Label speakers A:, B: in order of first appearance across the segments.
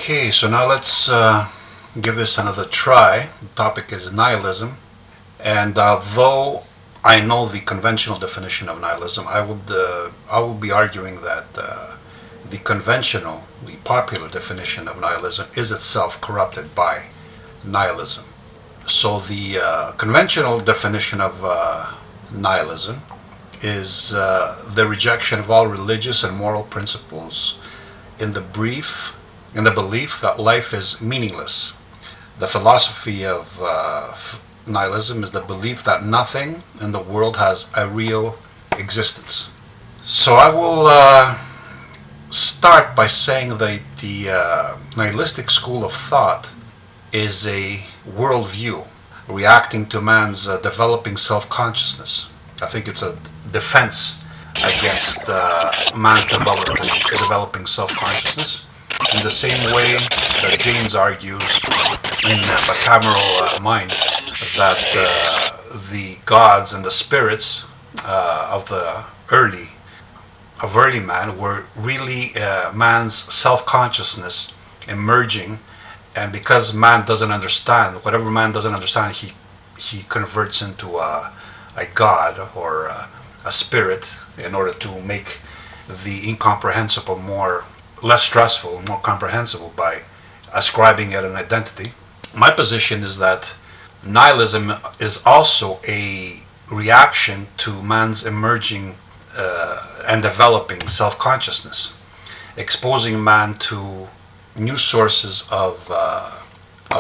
A: Okay, so now let's give this another try. The topic is nihilism, and though I know the conventional definition of nihilism, I will be arguing that the conventional, the popular definition of nihilism is itself corrupted by nihilism. So the conventional definition of nihilism is the rejection of all religious and moral principles in the belief that life is meaningless. The philosophy of nihilism is the belief that nothing in the world has a real existence. So I will start by saying that the nihilistic school of thought is a worldview reacting to man's developing self-consciousness. I think it's a defense against man developing self-consciousness, in the same way that James argues in Bicameral Mind that the gods and the spirits of early man were really man's self-consciousness emerging, and because man doesn't understand, whatever man doesn't understand, he converts into a god or a spirit in order to make the incomprehensible less stressful, more comprehensible by ascribing it an identity. My position is that nihilism is also a reaction to man's emerging and developing self-consciousness, exposing man to new sources of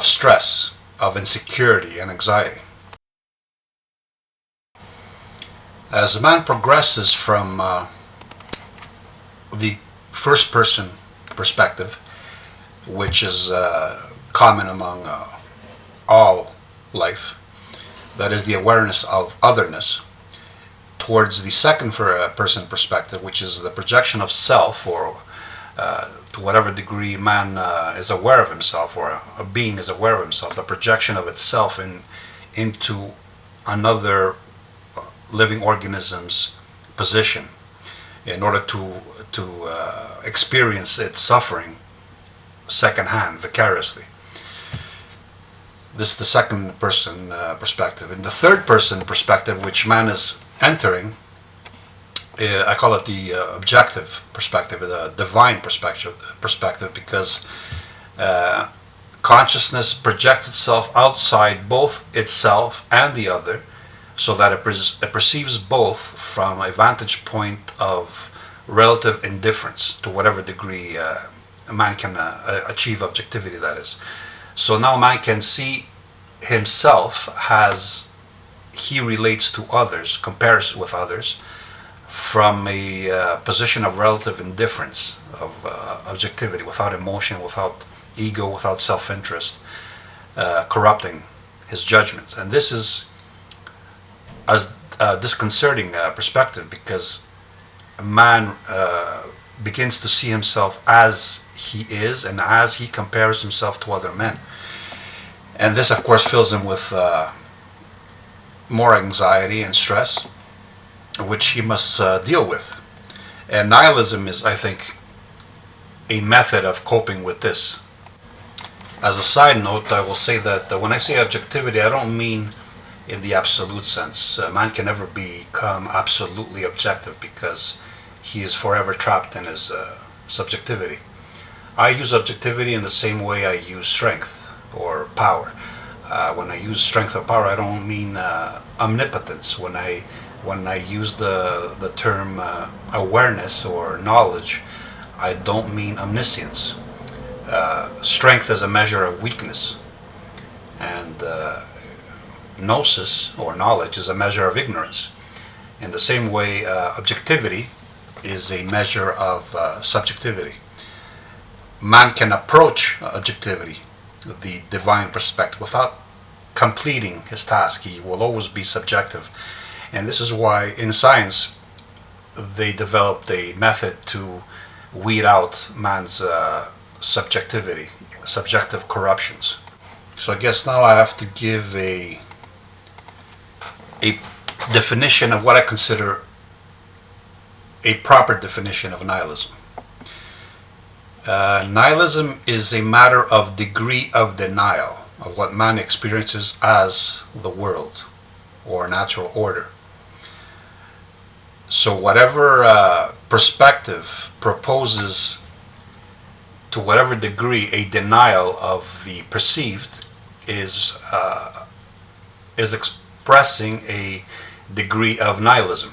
A: stress, of insecurity and anxiety. As man progresses from the first person perspective, which is common among all life, that is the awareness of otherness, towards the second person perspective, which is the projection of self, or to whatever degree man is aware of himself, or a being is aware of himself, the projection of itself into another living organism's position in order to experience its suffering secondhand, vicariously. This is the second person perspective. In the third person perspective, which man is entering, I call it the objective perspective, the divine perspective, because consciousness projects itself outside both itself and the other, so that it perceives both from a vantage point of relative indifference, to whatever degree a man can achieve objectivity, that is. So now man can see himself as he relates to others, compares with others, from a position of relative indifference, of objectivity, without emotion, without ego, without self-interest, corrupting his judgments. And this is a disconcerting perspective, because man begins to see himself as he is and as he compares himself to other men. And this, of course, fills him with more anxiety and stress, which he must deal with. And nihilism is, I think, a method of coping with this. As a side note, I will say that when I say objectivity, I don't mean in the absolute sense. Man can never become absolutely objective, because he is forever trapped in his subjectivity. I use objectivity in the same way I use strength or power. When I use strength or power, I don't mean omnipotence. When I use the term awareness or knowledge, I don't mean omniscience. Strength is a measure of weakness, and gnosis, or knowledge, is a measure of ignorance. In the same way, objectivity is a measure of subjectivity. Man can approach objectivity, the divine perspective, without completing his task. He will always be subjective. And this is why in science they developed a method to weed out man's subjectivity, subjective corruptions. So I guess now I have to give a definition of what I consider a proper definition of nihilism. Nihilism is a matter of degree of denial of what man experiences as the world or natural order. So whatever perspective proposes to whatever degree a denial of the perceived is expressing a degree of nihilism.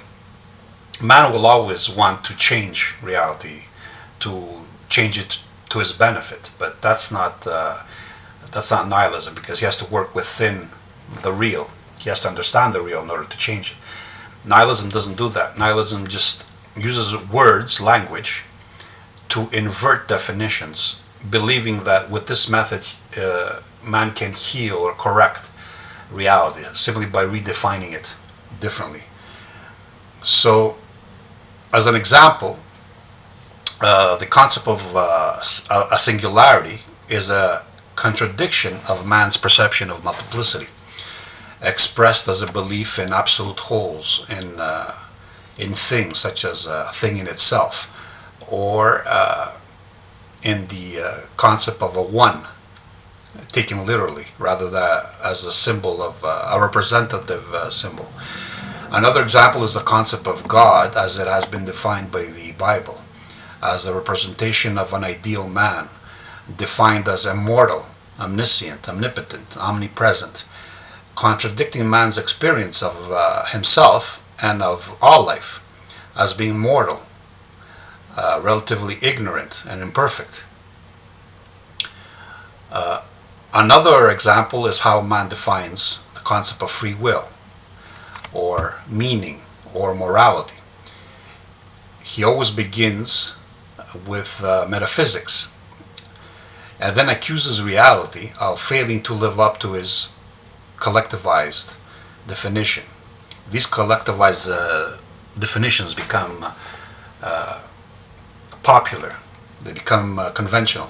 A: Man will always want to change reality, to change it to his benefit, but that's not nihilism, because he has to work within the real. He has to understand the real in order to change it. Nihilism doesn't do that. Nihilism just uses words, language, to invert definitions, believing that with this method man can heal or correct reality simply by redefining it differently. So, as an example, the concept of a singularity is a contradiction of man's perception of multiplicity, expressed as a belief in absolute wholes, in things such as a thing in itself, or in the concept of a one, taken literally, rather than as a symbol of a representative symbol. Another example is the concept of God as it has been defined by the Bible, as a representation of an ideal man, defined as immortal, omniscient, omnipotent, omnipresent, contradicting man's experience of himself and of all life as being mortal, relatively ignorant and imperfect. Another example is how man defines the concept of free will, or meaning, or morality. He always begins with metaphysics, and then accuses reality of failing to live up to his collectivized definition. These collectivized definitions become popular, they become conventional.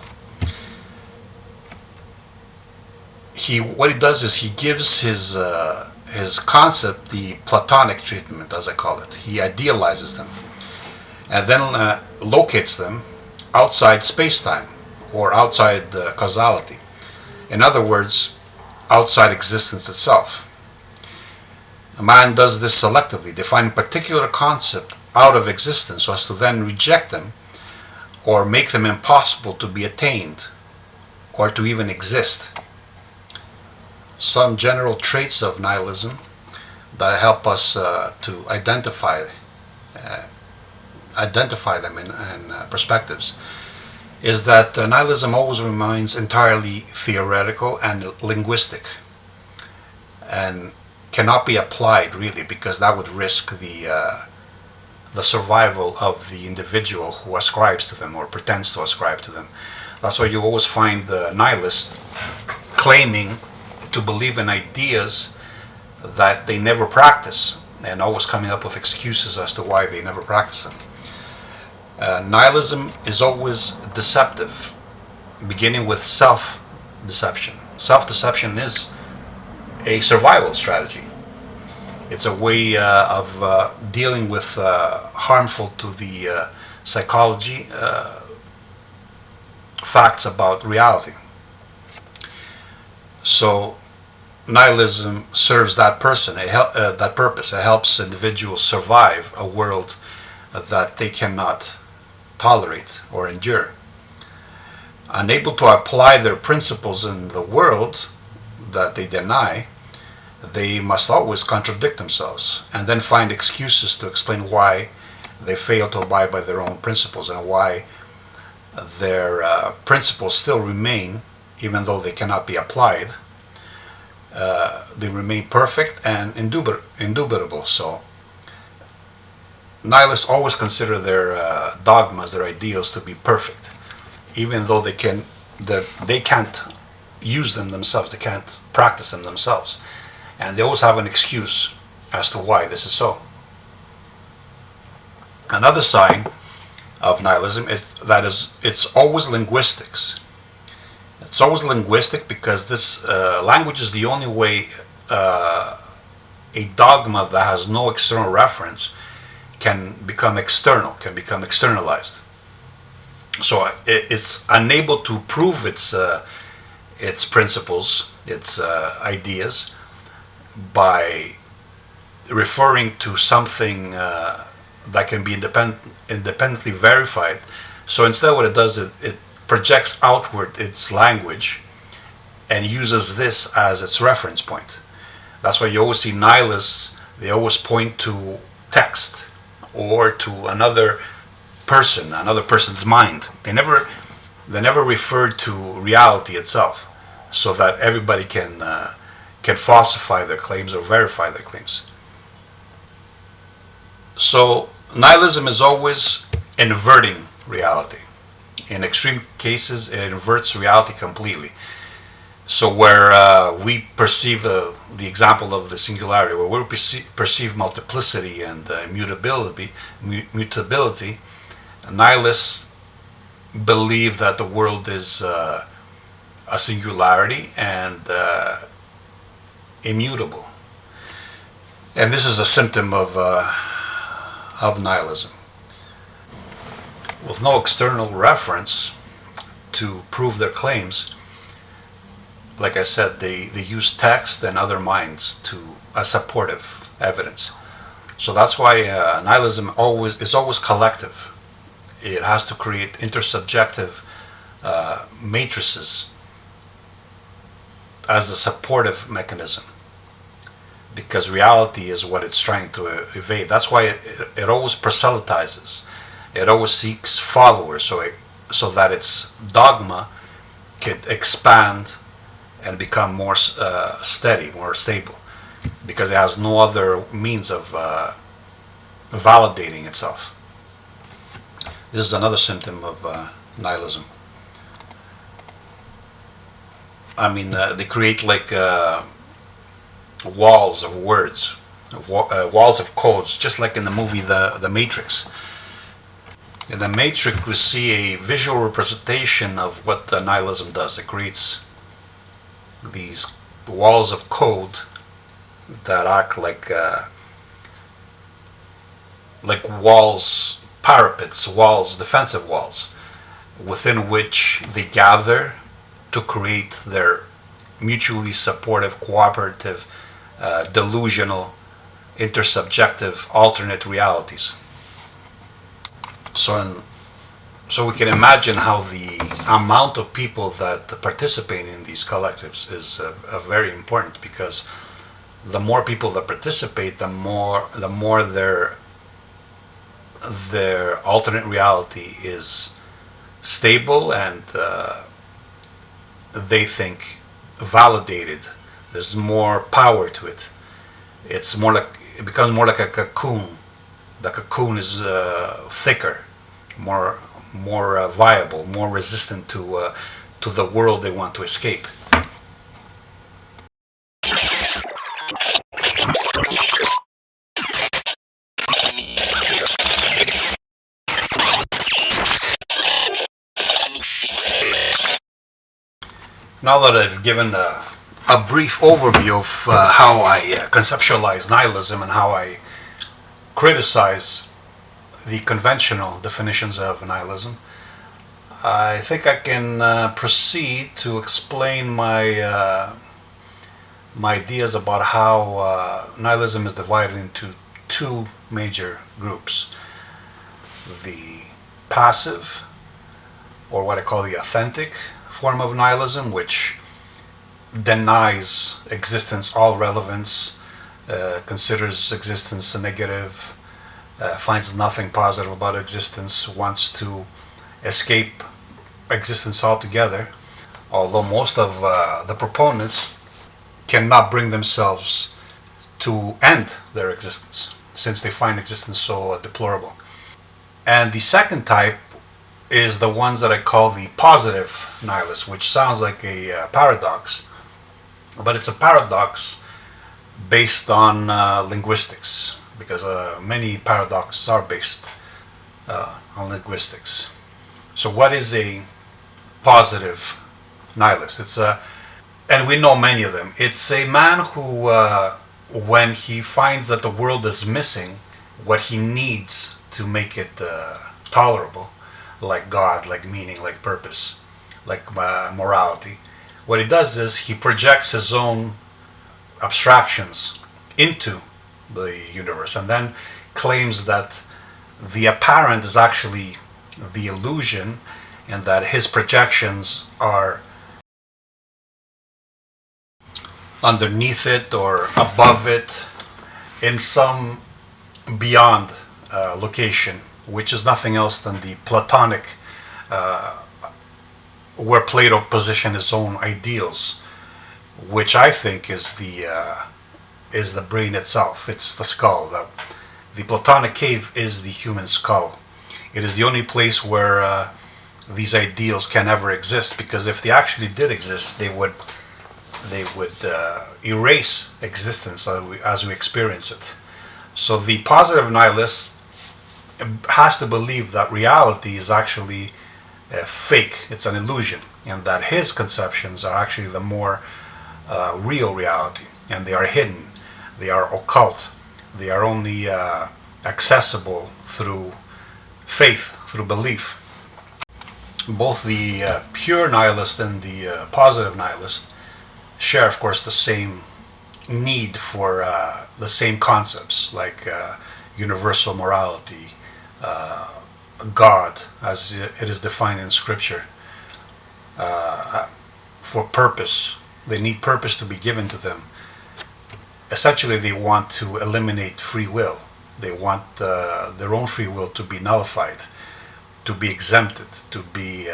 A: What he does is he gives his concept the Platonic treatment, as I call it. He idealizes them, and then locates them outside space-time, or outside causality. In other words, outside existence itself. A man does this selectively, defining particular concept out of existence so as to then reject them or make them impossible to be attained or to even exist. Some general traits of nihilism that help us to identify them in perspectives is that nihilism always remains entirely theoretical and linguistic, and cannot be applied really, because that would risk the survival of the individual who ascribes to them or pretends to ascribe to them. That's why you always find the nihilists claiming to believe in ideas that they never practice, and always coming up with excuses as to why they never practice them. Nihilism is always deceptive, beginning with self-deception. Self-deception is a survival strategy. It's a way of dealing with harmful to the psychology facts about reality. So nihilism serves that purpose. It helps individuals survive a world that they cannot tolerate or endure. Unable to apply their principles in the world that they deny, they must always contradict themselves and then find excuses to explain why they fail to abide by their own principles, and why their principles still remain, even though they cannot be applied. They remain perfect and indubitable. So nihilists always consider their dogmas, their ideals, to be perfect, even though they can't use them themselves, they can't practice them themselves, and they always have an excuse as to why this is so. Another sign of nihilism is that it's always linguistics. It's always linguistic because this language is the only way a dogma that has no external reference can become external, can become externalized. So it's unable to prove its principles, its ideas, by referring to something that can be independently verified. So instead, what it does, it projects outward its language and uses this as its reference point. That's why you always see nihilists, they always point to text or to another person, another person's mind. They never refer to reality itself, so that everybody can falsify their claims or verify their claims. So nihilism is always inverting reality. In extreme cases, it inverts reality completely. So where we perceive the example of the singularity, where we perceive multiplicity and mutability, nihilists believe that the world is a singularity and immutable. And this is a symptom of nihilism. With no external reference to prove their claims, like I said, they use text and other minds as supportive evidence. So that's why nihilism is always collective. It has to create intersubjective matrices as a supportive mechanism, because reality is what it's trying to evade. That's why it always proselytizes. It always seeks followers, so that its dogma could expand and become more steady, more stable, because it has no other means of validating itself. This is another symptom of nihilism. I mean, they create like walls of words, walls of codes, just like in the movie The Matrix. In The Matrix, we see a visual representation of what nihilism does. It creates these walls of code that act like walls, parapets, walls, defensive walls, within which they gather to create their mutually supportive, cooperative, delusional, intersubjective, alternate realities. So we can imagine how the amount of people that participate in these collectives is very important, because the more people that participate, the more their alternate reality is stable and they think validated. There's more power to it. It becomes more like a cocoon. The cocoon is thicker, more viable, more resistant to the world they want to escape. Now that I've given a brief overview of how I conceptualize nihilism and how I criticize the conventional definitions of nihilism, I think I can proceed to explain my ideas about how nihilism is divided into two major groups: the passive, or what I call the authentic form of nihilism, which denies existence all relevance, considers existence a negative, finds nothing positive about existence, wants to escape existence altogether, although most of the proponents cannot bring themselves to end their existence, since they find existence so deplorable. And the second type is the ones that I call the positive nihilists, which sounds like a paradox, but it's a paradox based on linguistics, because many paradoxes are based on linguistics. So what is a positive nihilist? And we know many of them. It's a man who, when he finds that the world is missing what he needs to make it tolerable, like God, like meaning, like purpose, like morality. What he does is he projects his own abstractions into the universe and then claims that the apparent is actually the illusion and that his projections are underneath it or above it in some beyond location, which is nothing else than the Platonic, where Plato positioned his own ideals, which I think is the brain itself. It's the skull. The Platonic cave is the human skull. It is the only place where these ideals can ever exist, because if they actually did exist, they would erase existence as we experience it. So the positive nihilist has to believe that reality is actually fake, it's an illusion, and that his conceptions are actually the more real reality, and they are hidden, they are occult, they are only accessible through faith, through belief. Both the pure nihilist and the positive nihilist share, of course, the same need for the same concepts, like universal morality, God, as it is defined in Scripture, for purpose. They need purpose to be given to them. Essentially, they want to eliminate free will. They want their own free will to be nullified, to be exempted, to be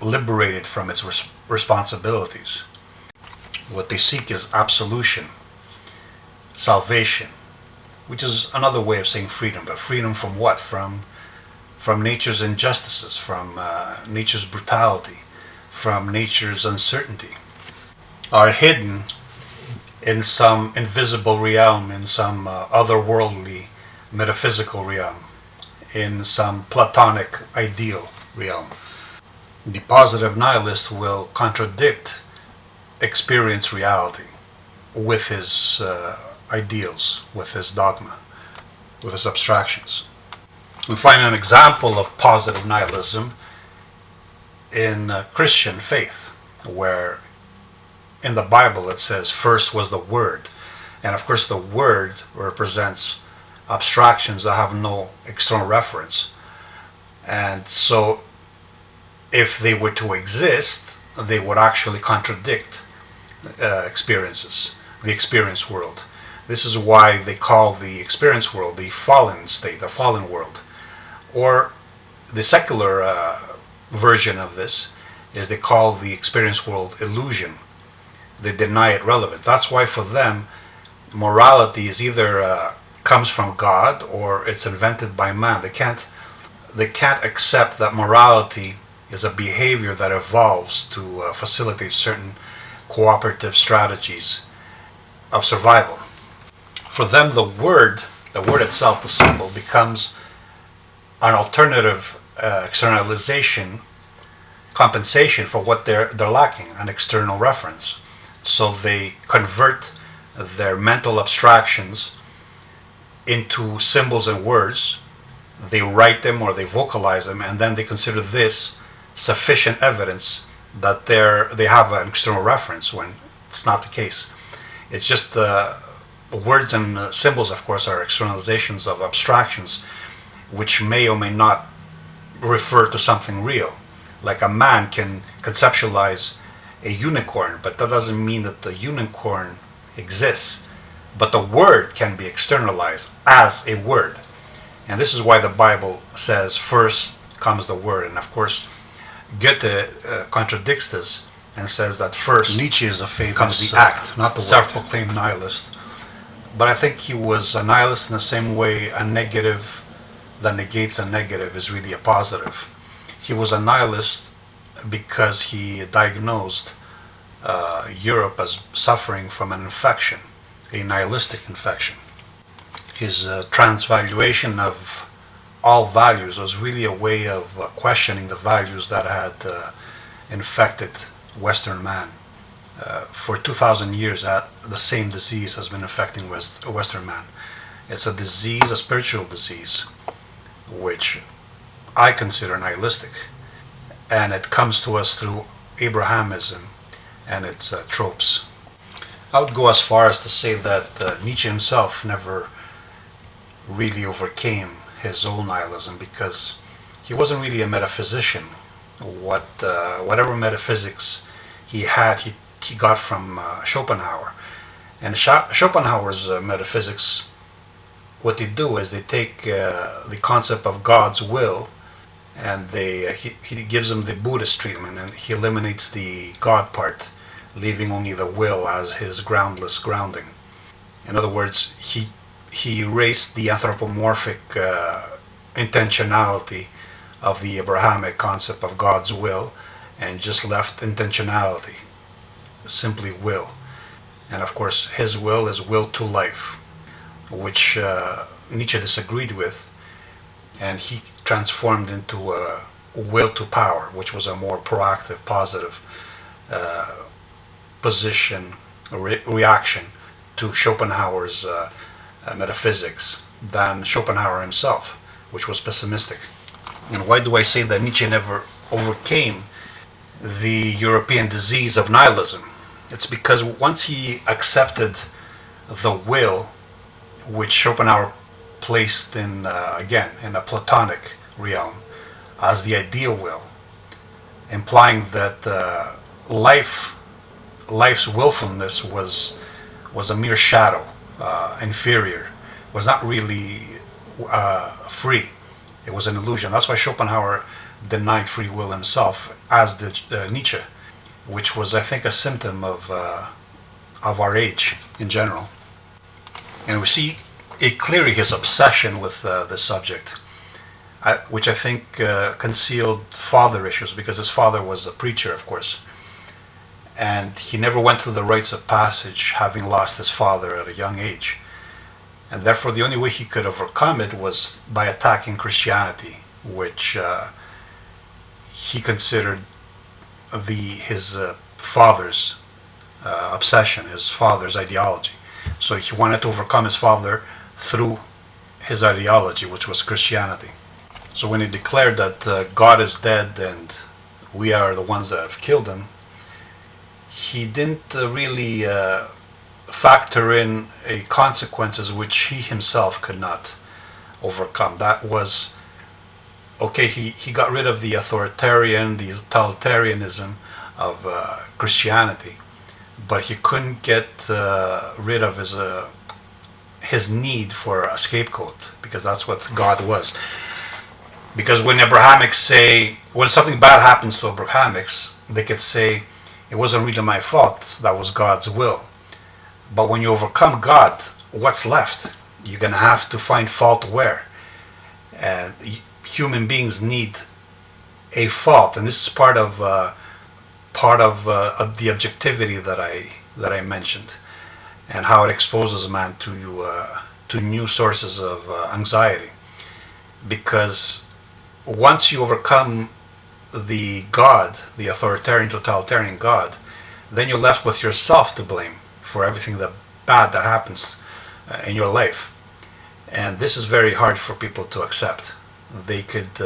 A: liberated from its responsibilities. What they seek is absolution, salvation, which is another way of saying freedom. But freedom from what? From nature's injustices, from nature's brutality, from nature's uncertainty, are hidden in some invisible realm, in some otherworldly metaphysical realm, in some Platonic ideal realm. The positive nihilist will contradict experience reality with his ideals, with his dogma, with his abstractions. We find an example of positive nihilism in Christian faith, where in the Bible it says first was the Word, and of course the Word represents abstractions that have no external reference, and so if they were to exist, they would actually contradict experiences, the experience world. This is why they call the experience world the fallen state, the fallen world. Or the secular version of this is they call the experience world illusion. They deny it relevance. That's why for them, morality is either comes from God or it's invented by man. They can't accept that morality is a behavior that evolves to facilitate certain cooperative strategies of survival. For them, the word itself, the symbol, becomes an alternative externalization, compensation for what they're lacking, an external reference. So they convert their mental abstractions into symbols and words. They write them or they vocalize them, and then they consider this sufficient evidence that they have an external reference, when it's not the case. It's just words and symbols, of course, are externalizations of abstractions, which may or may not refer to something real. Like a man can conceptualize a unicorn, but that doesn't mean that the unicorn exists. But the word can be externalized as a word. And this is why the Bible says first comes the word. And of course, Goethe contradicts this and says that first
B: Nietzsche is a famous
A: comes the act, not the self-proclaimed nihilist. But I think he was a nihilist in the same way a negative that negates a negative is really a positive. He was a nihilist because he diagnosed Europe as suffering from an infection, a nihilistic infection. His transvaluation of all values was really a way of questioning the values that had infected Western man. For 2,000 years, the same disease has been affecting Western man. It's a disease, a spiritual disease, which I consider nihilistic, and it comes to us through Abrahamism and its tropes. I would go as far as to say that Nietzsche himself never really overcame his own nihilism because he wasn't really a metaphysician. Whatever metaphysics he had, he got from Schopenhauer. And Schopenhauer's metaphysics, what they do is they take the concept of God's will, and he gives them the Buddhist treatment, and he eliminates the God part, leaving only the will as his groundless grounding. In other words, he erased the anthropomorphic intentionality of the Abrahamic concept of God's will and just left intentionality, simply will. And of course, his will is will to life, which Nietzsche disagreed with, and he transformed into a will to power, which was a more proactive, positive position, reaction to Schopenhauer's metaphysics than Schopenhauer himself, which was pessimistic. And why do I say that Nietzsche never overcame the European disease of nihilism? It's because once he accepted the will, which Schopenhauer placed in, again, in a Platonic realm, as the ideal will, implying that life's willfulness was a mere shadow, inferior, was not really free. It was an illusion. That's why Schopenhauer denied free will himself, as did Nietzsche, which was, I think, a symptom of our age in general. And we see clearly his obsession with the subject, which I think concealed father issues, because his father was a preacher, of course, and he never went through the rites of passage, having lost his father at a young age. And therefore, the only way he could overcome it was by attacking Christianity, which he considered his father's obsession, his father's ideology. So he wanted to overcome his father through his ideology, which was Christianity. So when he declared that God is dead and we are the ones that have killed him, he didn't really factor in consequences which he himself could not overcome. That was, okay, he got rid of the authoritarian, the totalitarianism of Christianity, but he couldn't get rid of his need for a scapegoat, because that's what God was. Because when Abrahamics say, when something bad happens to Abrahamics, they could say, it wasn't really my fault, that was God's will. But when you overcome God, what's left? You're going to have to find fault where? And human beings need a fault, and this is part of the objectivity that I mentioned, and how it exposes man to new sources of anxiety. Because once you overcome the God, the authoritarian, totalitarian God, then you're left with yourself to blame for everything bad that happens in your life. And this is very hard for people to accept. They could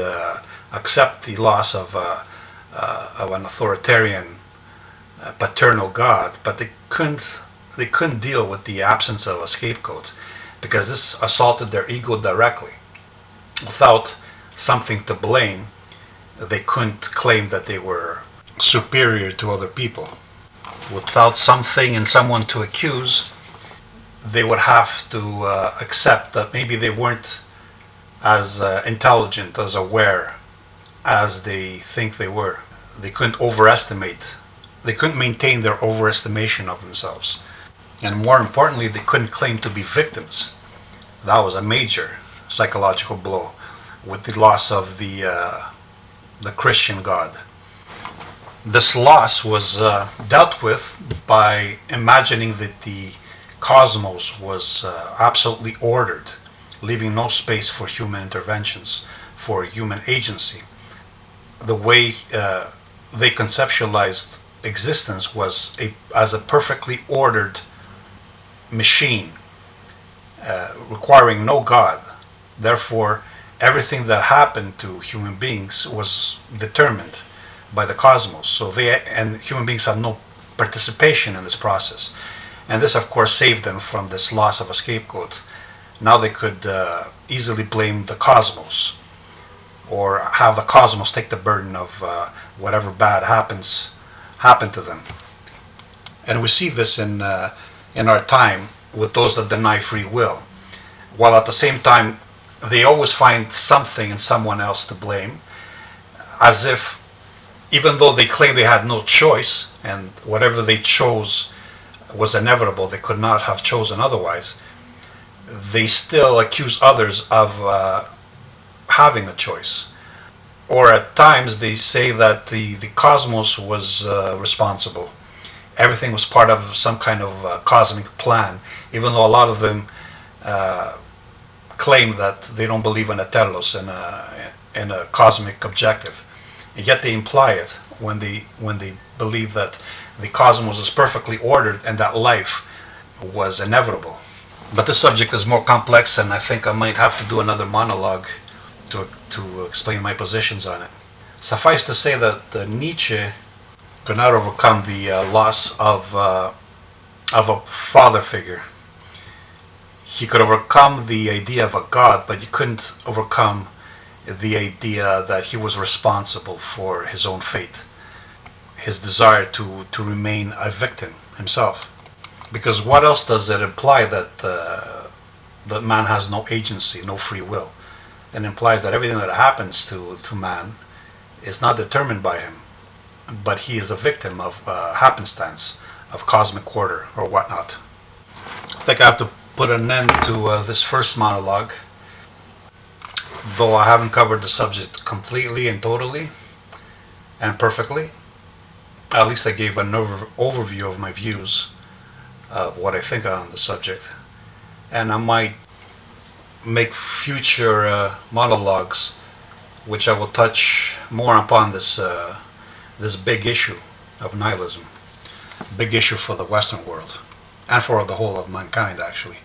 A: accept the loss of an authoritarian, paternal God, but they couldn't deal with the absence of a scapegoat, because this assaulted their ego directly. Without something to blame, they couldn't claim that they were superior to other people. Without something and someone to accuse, they would have to accept that maybe they weren't as intelligent, as aware as they think they were. They couldn't maintain their overestimation of themselves. And more importantly, they couldn't claim to be victims. That was a major psychological blow with the loss of the Christian God. This loss was dealt with by imagining that the cosmos was absolutely ordered, leaving no space for human interventions, for human agency. The way they conceptualized existence was as a perfectly ordered machine, requiring no God. Therefore, everything that happened to human beings was determined by the cosmos. So human beings have no participation in this process. And this, of course, saved them from this loss of a scapegoat. Now they could easily blame the cosmos, or have the cosmos take the burden of whatever bad happened to them. And we see this in our time with those that deny free will, while at the same time they always find something in someone else to blame, as if even though they claim they had no choice and whatever they chose was inevitable, they could not have chosen otherwise, they still accuse others of having a choice. Or at times they say that the cosmos was responsible. Everything was part of some kind of cosmic plan, even though a lot of them claim that they don't believe in a telos, in a cosmic objective. And yet they imply it when they believe that the cosmos is perfectly ordered and that life was inevitable. But this subject is more complex, and I think I might have to do another monologue to explain my positions on it. Suffice to say that Nietzsche could not overcome the loss of a father figure. He could overcome the idea of a God, but he couldn't overcome the idea that he was responsible for his own fate, his desire to remain a victim himself. Because what else does it imply that man has no agency, no free will? It implies that everything that happens to man is not determined by him, but he is a victim of happenstance, of cosmic order or whatnot. I think I have to put an end to this first monologue, though I haven't covered the subject completely and totally and perfectly. At least I gave an overview of my views, of what I think on the subject, and I might make future monologues which I will touch more upon this big issue of nihilism, big issue for the Western world and for the whole of mankind, actually.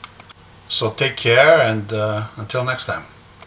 A: So take care, and until next time.